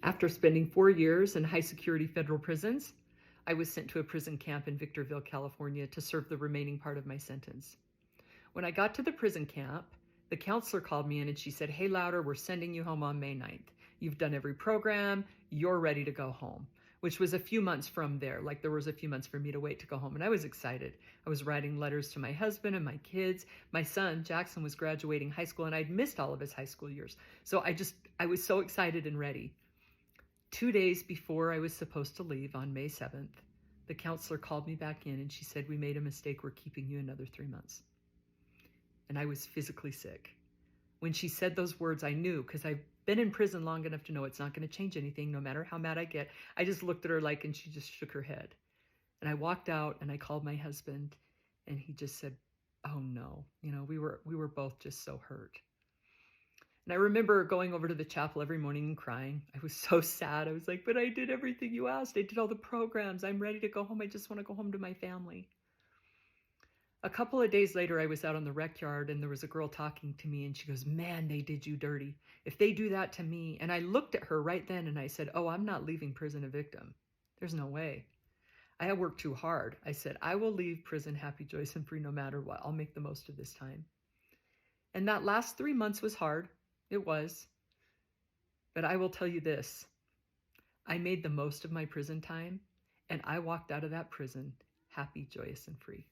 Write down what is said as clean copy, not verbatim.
After spending 4 years in high security federal prisons, I was sent to a prison camp in Victorville, California to serve the remaining part of my sentence. When I got to the prison camp, the counselor called me in and she said, "Hey, Louder, we're sending you home on May 9th. You've done every program. You're ready to go home," which was a few months from there. Like there was a few months for me to wait to go home. And I was excited. I was writing letters to my husband and my kids. My son, Jackson, was graduating high school and I'd missed all of his high school years. So I was so excited and ready. 2 days before I was supposed to leave on May 7th, the counselor called me back in and she said, "We made a mistake. We're keeping you another 3 months." And I was physically sick. When she said those words, I knew, because I've been in prison long enough to know it's not going to change anything, no matter how mad I get. I just looked at her and she just shook her head. And I walked out and I called my husband and he just said, "Oh no." We were both just so hurt. And I remember going over to the chapel every morning and crying. I was so sad. I was like, "But I did everything you asked. I did all the programs. I'm ready to go home. I just want to go home to my family." A couple of days later, I was out on the rec yard and there was a girl talking to me and she goes, "Man, they did you dirty. If they do that to me." And I looked at her right then and I said, "Oh, I'm not leaving prison a victim. There's no way. I have worked too hard." I said, "I will leave prison happy, joyous, and free no matter what. I'll make the most of this time." And that last 3 months was hard. It was. But I will tell you this. I made the most of my prison time and I walked out of that prison happy, joyous, and free.